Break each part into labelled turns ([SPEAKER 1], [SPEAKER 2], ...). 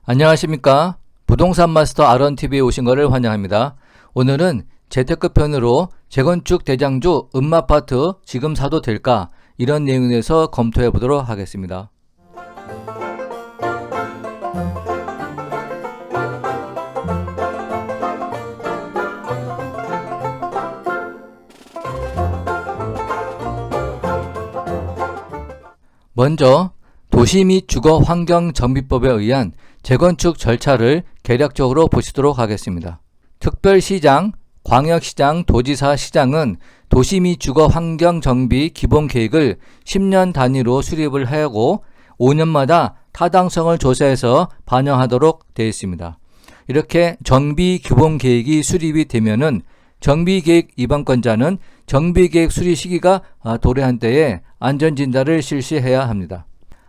[SPEAKER 1] 안녕하십니까. 부동산 마스터 아론TV에 오신 것을 환영합니다. 오늘은 재테크 편으로 재건축 대장주 음마아파트 지금 사도 될까? 이런 내용에 대해서 검토해 보도록 하겠습니다. 먼저 도시 및 주거 환경 정비법에 의한 재건축 절차를 개략적으로 보시도록 하겠습니다. 특별시장, 광역시장, 도지사, 시장은 도시 및 주거 환경 정비 기본 계획을 10년 단위로 수립을 하고 5년마다 타당성을 조사해서 반영하도록 되어 있습니다. 이렇게 정비 기본 계획이 수립이 되면은 정비계획 위반권자는 정비계획 수립 시기가 도래한 때에 안전진단을 실시해야 합니다.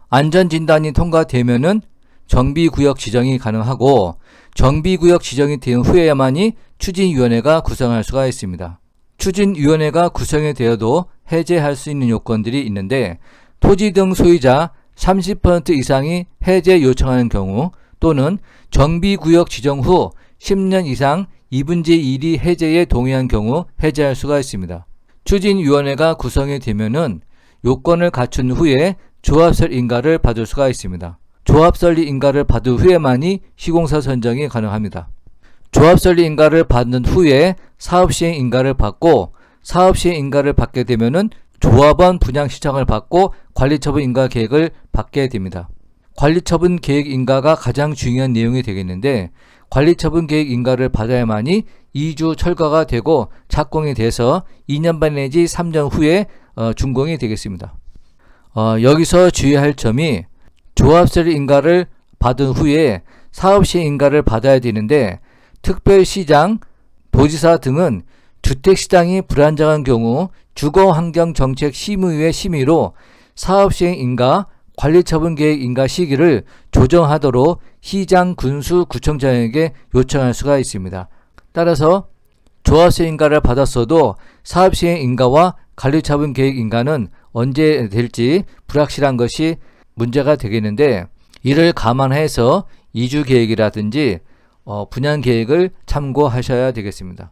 [SPEAKER 1] 안전진단이 통과되면은 정비구역 지정이 가능하고 정비구역 지정이 된 후에야만이 추진위원회가 구성할 수가 있습니다. 추진위원회가 구성이 되어도 해제할 수 있는 요건들이 있는데 토지 등 소유자 30% 이상이 해제 요청하는 경우 또는 정비구역 지정 후 10년 이상 2분의 1이 해제에 동의한 경우 해제할 수가 있습니다. 추진위원회가 구성이 되면은 요건을 갖춘 후에 조합설 인가를 받을 수가 있습니다. 조합설립 인가를 받은 후에만이 시공사 선정이 가능합니다. 조합설립 인가를 받는 후에 사업시행 인가를 받고 사업시행 인가를 받게 되면은 조합원 분양 신청을 받고 관리처분 인가 계획을 받게 됩니다. 관리처분 계획 인가가 가장 중요한 내용이 되겠는데 관리처분 계획 인가를 받아야만이 2주 철거가 되고 착공이 돼서 2년 반 내지 3년 후에 준공이 되겠습니다. 여기서 주의할 점이 조합설립 인가를 받은 후에 사업시행 인가를 받아야 되는데 특별시장, 도지사 등은 주택시장이 불안정한 경우 주거환경정책심의회 심의로 사업시행 인가, 관리처분계획 인가 시기를 조정하도록 시장, 군수, 구청장에게 요청할 수가 있습니다. 따라서 조합시행 인가를 받았어도 사업시행 인가와 관리처분계획 인가는 언제 될지 불확실한 것이 문제가 되겠는데 이를 감안해서 이주 계획이라든지 분양 계획을 참고하셔야 되겠습니다.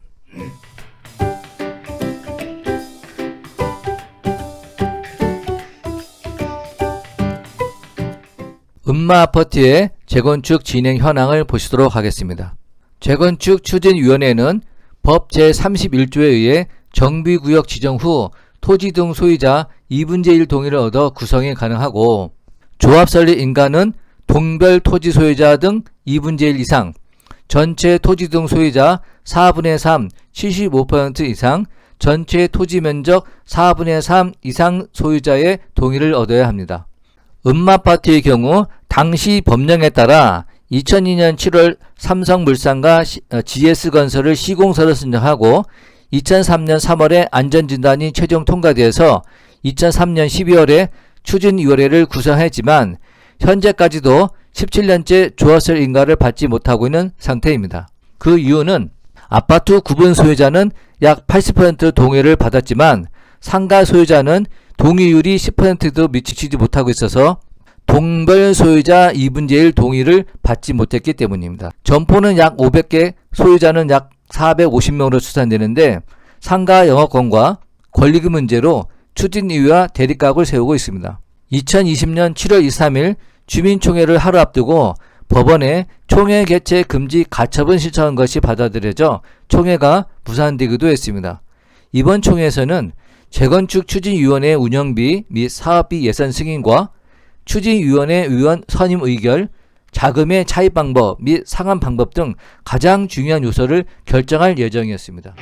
[SPEAKER 1] 음마아파트의 재건축 진행 현황을 보시도록 하겠습니다. 재건축 추진위원회는 법 제31조에 의해 정비구역 지정 후 토지 등 소유자 2분의 1 동의를 얻어 구성이 가능하고 조합설립 인가는 동별 토지 소유자 등 2분의 1 이상, 전체 토지 등 소유자 4분의 3, 75% 이상, 전체 토지 면적 4분의 3 이상 소유자의 동의를 얻어야 합니다. 음마아파트의 경우 당시 법령에 따라 2002년 7월 삼성물산과 GS건설을 시공사로 선정하고 2003년 3월에 안전진단이 최종 통과되어서 2003년 12월에 추진위원회를 구성했지만 현재까지도 17년째 조합설 인가를 받지 못하고 있는 상태입니다. 그 이유는 아파트 구분 소유자는 약 80% 동의를 받았지만 상가 소유자는 동의율이 10%도 미치지 못하고 있어서 동별 소유자 2분의 1 동의를 받지 못했기 때문입니다. 점포는 약 500개, 소유자는 약 450명으로 추산되는데 상가 영업권과 권리금 문제로 추진위와 대립각을 세우고 있습니다. 2020년 7월 23일 주민총회를 하루 앞두고 법원에 총회 개최 금지 가처분 신청한 것이 받아들여져 총회가 무산되기도 했습니다. 이번 총회에서는 재건축 추진위원회 운영비 및 사업비 예산 승인과 추진위원회 위원 선임 의결, 자금의 차입 방법 및 상환 방법 등 가장 중요한 요소를 결정할 예정이었습니다.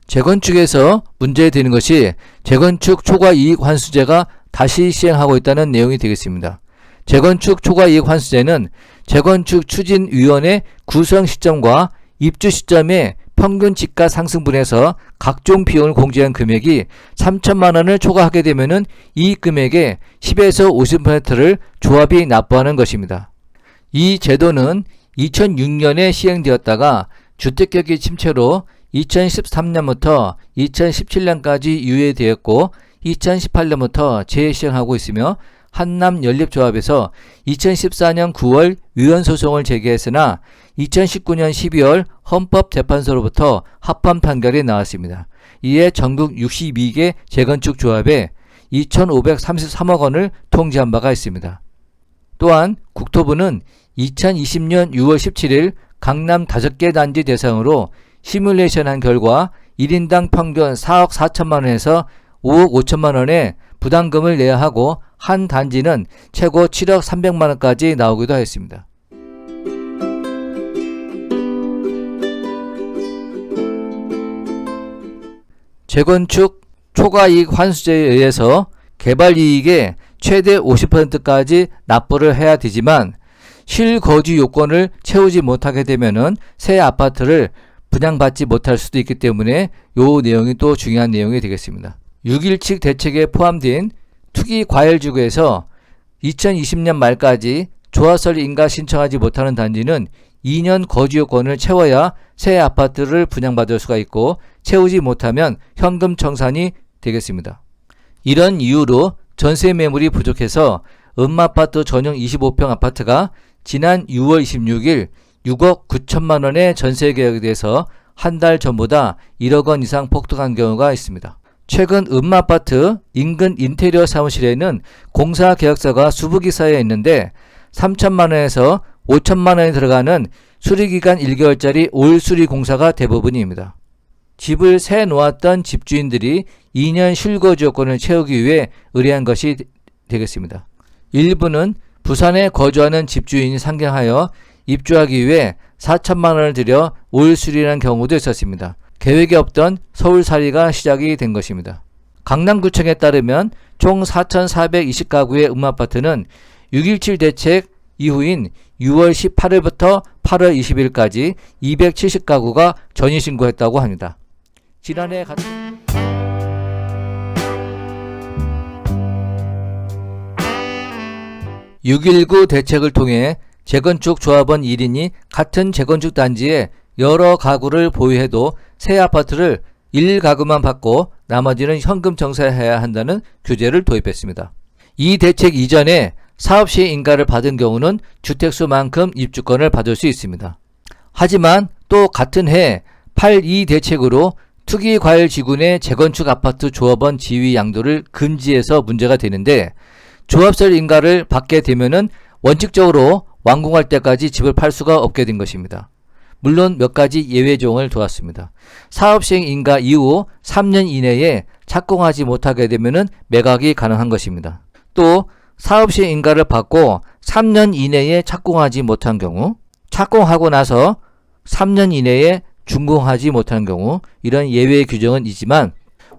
[SPEAKER 1] 재건축에서 문제되는 것이 재건축 초과이익 환수제가 다시 시행하고 있다는 내용이 되겠습니다. 재건축 초과이익 환수제는 재건축 추진위원회 구성 시점과 입주 시점에 평균 지가 상승분에서 각종 비용을 공제한 금액이 3천만 원을 초과하게 되면은 이 금액의 10에서 50%를 조합이 납부하는 것입니다. 이 제도는 2006년에 시행되었다가 주택경기 침체로 2013년부터 2017년까지 유예되었고 2018년부터 재시행하고 있으며 한남연립조합에서 2014년 9월 위헌소송을 제기했으나 2019년 12월 헌법재판소로부터 합헌 판결이 나왔습니다. 이에 전국 62개 재건축 조합에 2,533억 원을 통지한 바가 있습니다. 또한 국토부는 2020년 6월 17일 강남 5개 단지 대상으로 시뮬레이션한 결과 1인당 평균 4억 4천만 원에서 5억 5천만 원의 부담금을 내야 하고 한 단지는 최고 7억 300만 원까지 나오기도 했습니다. 재건축 초과이익 환수제에 의해서 개발이익의 최대 50%까지 납부를 해야 되지만 실거주 요건을 채우지 못하게 되면은 새 아파트를 분양받지 못할 수도 있기 때문에 이 내용이 또 중요한 내용이 되겠습니다. 6.17 대책에 포함된 투기과열지구에서 2020년 말까지 조합설 인가 신청하지 못하는 단지는 2년 거주요건을 채워야 새 아파트를 분양받을 수가 있고 채우지 못하면 현금 청산이 되겠습니다. 이런 이유로 전세 매물이 부족해서 음마아파트 전용 25평 아파트가 지난 6월 26일 6억 9천만 원의 전세 계약에 대해서 한 달 전보다 1억 원 이상 폭등한 경우가 있습니다. 최근 음마아파트 인근 인테리어 사무실에는 공사 계약서가 수북이 쌓여 있는데 3천만 원에서 5천만 원이 들어가는 수리기간 1개월짜리 올 수리 공사가 대부분입니다. 집을 새 놓았던 집주인들이 2년 실거주 요건을 채우기 위해 의뢰한 것이 되겠습니다. 일부는 부산에 거주하는 집주인이 상경하여 입주하기 위해 4천만 원을 들여 올 수리라는 경우도 있었습니다. 계획이 없던 서울살이가 시작이 된 것입니다. 강남구청에 따르면 총 4,420가구의 음아파트는 6.17 대책 이후인 6월 18일부터 8월 20일까지 270가구가 전입신고했다고 합니다. 지난해 같은 6.19 대책을 통해 재건축 조합원 1인이 같은 재건축 단지에 여러 가구를 보유해도 새 아파트를 1가구만 받고 나머지는 현금 청산해야 한다는 규제를 도입했습니다. 이 대책 이전에 사업시행 인가를 받은 경우는 주택수만큼 입주권을 받을 수 있습니다. 하지만 또 같은 해 8.2 대책으로 투기과열지구 내 재건축 아파트 조합원 지위 양도를 금지해서 문제가 되는데 조합설 인가를 받게 되면은 원칙적으로 완공할 때까지 집을 팔 수가 없게 된 것입니다. 물론 몇 가지 예외 조항을 두었습니다. 사업시행 인가 이후 3년 이내에 착공하지 못하게 되면은 매각이 가능한 것입니다. 또 사업시행 인가를 받고 3년 이내에 착공하지 못한 경우, 착공하고 나서 3년 이내에 준공하지 못하는 경우 이런 예외 규정은 있지만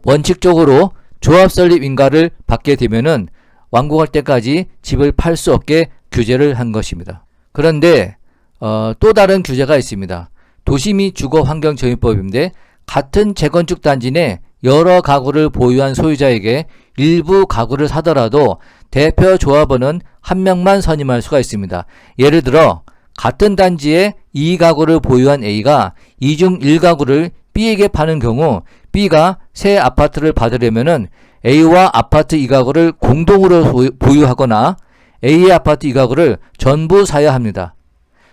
[SPEAKER 1] 원칙적으로 조합 설립 인가를 받게 되면은 완공할 때까지 집을 팔 수 없게 규제를 한 것입니다. 그런데 또 다른 규제가 있습니다. 도시 및 주거환경정비법인데 같은 재건축 단지 내 여러 가구를 보유한 소유자에게 일부 가구를 사더라도 대표 조합원은 한 명만 선임할 수가 있습니다. 예를 들어 같은 단지에 2가구를 보유한 A가 이 중 1가구를 B에게 파는 경우 B가 새 아파트를 받으려면은 A와 아파트 2가구를 공동으로 보유하거나 A의 아파트 2가구를 전부 사야 합니다.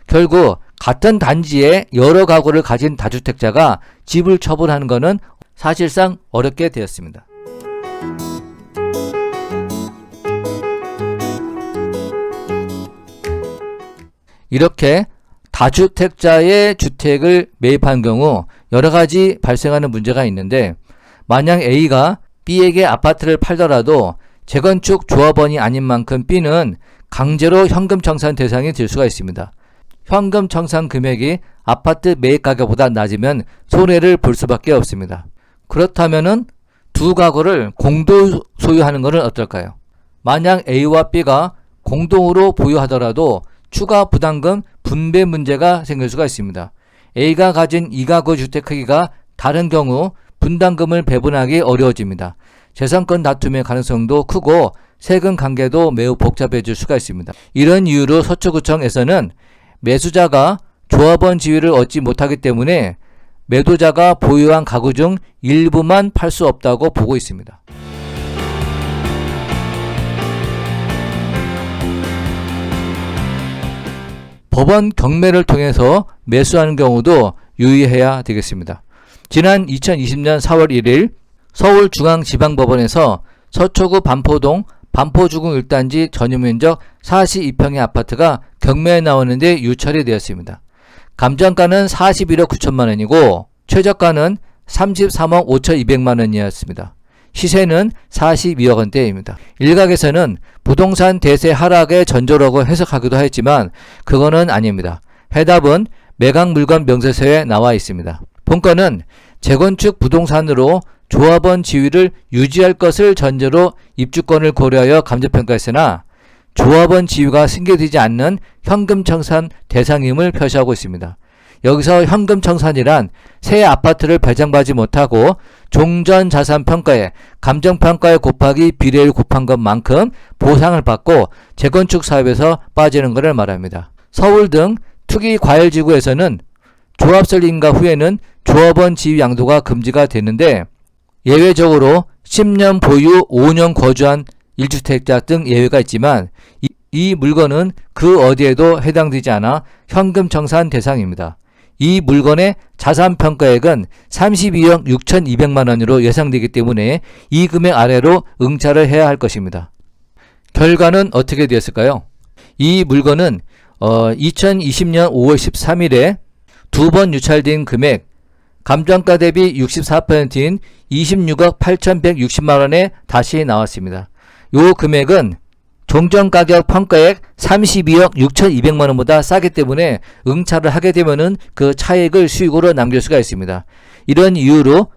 [SPEAKER 1] 결국 같은 단지에 여러 가구를 가진 다주택자가 집을 처분하는 것은 사실상 어렵게 되었습니다. 이렇게 다주택자의 주택을 매입한 경우 여러 가지 발생하는 문제가 있는데 만약 A가 B에게 아파트를 팔더라도 재건축 조합원이 아닌 만큼 B는 강제로 현금 청산 대상이 될 수가 있습니다. 현금 청산 금액이 아파트 매입 가격보다 낮으면 손해를 볼 수밖에 없습니다. 그렇다면은 두 가구를 공동 소유하는 것은 어떨까요? 만약 A와 B가 공동으로 보유하더라도 추가 부담금 분배 문제가 생길 수가 있습니다. A가 가진 2가구 주택 크기가 다른 경우 분담금을 배분하기 어려워집니다. 재산권 다툼의 가능성도 크고 세금 관계도 매우 복잡해질 수가 있습니다. 이런 이유로 서초구청에서는 매수자가 조합원 지위를 얻지 못하기 때문에 매도자가 보유한 가구 중 일부만 팔 수 없다고 보고 있습니다. 법원 경매를 통해서 매수하는 경우도 유의해야 되겠습니다. 지난 2020년 4월 1일 서울중앙지방법원에서 서초구 반포동 반포주공 1단지 전유면적 42평의 아파트가 경매에 나오는데 유찰이 되었습니다. 감정가는 41억 9천만 원이고 최저가는 33억 5,200만 원이었습니다. 시세는 42억 원대입니다. 일각에서는 부동산 대세 하락의 전조라고 해석하기도 했지만 그거는 아닙니다. 해답은 매각 물건 명세서에 나와 있습니다. 본건은 재건축 부동산으로 조합원 지위를 유지할 것을 전제로 입주권을 고려하여 감정평가했으나 조합원 지위가 승계되지 않는 현금청산 대상임을 표시하고 있습니다. 여기서 현금청산이란 새 아파트를 배정받지 못하고 종전자산평가에 감정평가에 곱하기 비례를 곱한 것만큼 보상을 받고 재건축 사업에서 빠지는 것을 말합니다. 서울 등 투기과열지구에서는 조합설 인가 후에는 조합원 지위 양도가 금지가 되는데 예외적으로 10년 보유 5년 거주한 1주택자 등 예외가 있지만 이 물건은 그 어디에도 해당되지 않아 현금청산 대상입니다. 이 물건의 자산평가액은 32억 6,200만 원으로 예상되기 때문에 이 금액 아래로 응찰을 해야 할 것입니다. 결과는 어떻게 되었을까요? 이 물건은 2020년 5월 13일에 두 번 유찰된 금액 감정가 대비 64%인 26억 8,160만 원에 다시 나왔습니다. 이 금액은 종전가격 평가액 32억 6,200만 원보다 싸기 때문에 응찰을 하게 되면은 그 차액을 수익으로 남길 수가 있습니다. 이런 이유로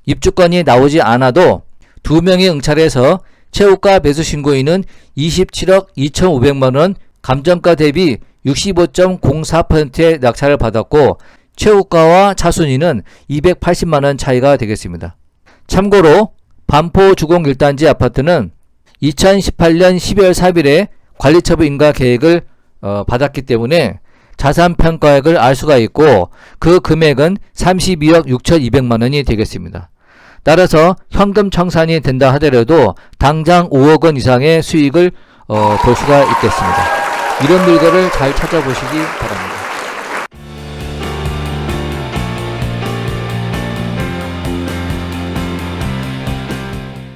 [SPEAKER 1] 입주권이 나오지 않아도 두 명이 응찰해서 최고가 매수 신고인은 27억 2,500만 원 감정가 대비 65.04%의 낙찰을 받았고 최고가와 차순위는 280만 원 차이가 되겠습니다. 참고로 반포주공 1단지 아파트는 2018년 12월 4일에 관리처분 인가 계획을 받았기 때문에 자산평가액을 알 수가 있고 그 금액은 32억 6,200만 원이 되겠습니다. 따라서 현금 청산이 된다 하더라도 당장 5억 원 이상의 수익을 볼 수가 있겠습니다. 이런 물건을 잘 찾아보시기 바랍니다.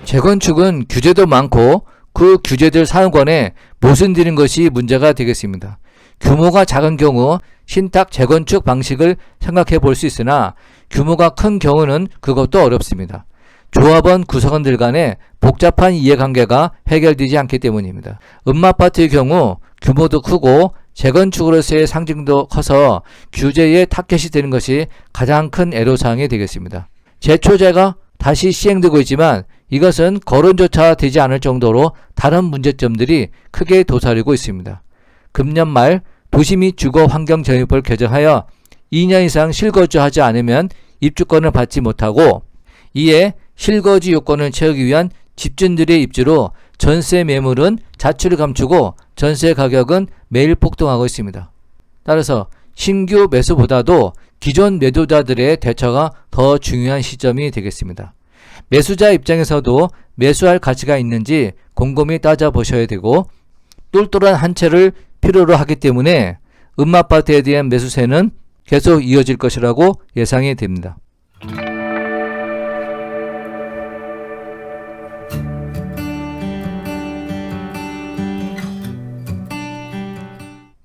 [SPEAKER 1] 재건축은 규제도 많고 그 규제들 사용권에 모순되는 것이 문제가 되겠습니다. 규모가 작은 경우 신탁 재건축 방식을 생각해 볼 수 있으나 규모가 큰 경우는 그것도 어렵습니다. 조합원 구성원들 간의 복잡한 이해관계가 해결되지 않기 때문입니다. 음마아파트의 경우 규모도 크고 재건축으로서의 상징도 커서 규제에 타켓이 되는 것이 가장 큰 애로사항이 되겠습니다. 제초제가 다시 시행되고 있지만 이것은 거론조차 되지 않을 정도로 다른 문제점들이 크게 도사리고 있습니다. 금년 말 도시 및 주거 환경 정비법을 개정하여 2년 이상 실거주하지 않으면 입주권을 받지 못하고 이에 실거주 요건을 채우기 위한 집주인들의 입주로 전세 매물은 자취를 감추고 전세 가격은 매일 폭등하고 있습니다. 따라서 신규 매수보다도 기존 매도자들의 대처가 더 중요한 시점이 되겠습니다. 매수자 입장에서도 매수할 가치가 있는지 곰곰이 따져보셔야 되고 똘똘한 한 채를 필요로 하기 때문에 음마아파트에 대한 매수세는 계속 이어질 것이라고 예상이 됩니다.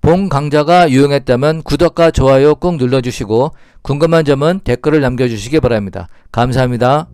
[SPEAKER 1] 본 강좌가 유용했다면 구독과 좋아요 꼭 눌러주시고 궁금한 점은 댓글을 남겨주시기 바랍니다. 감사합니다.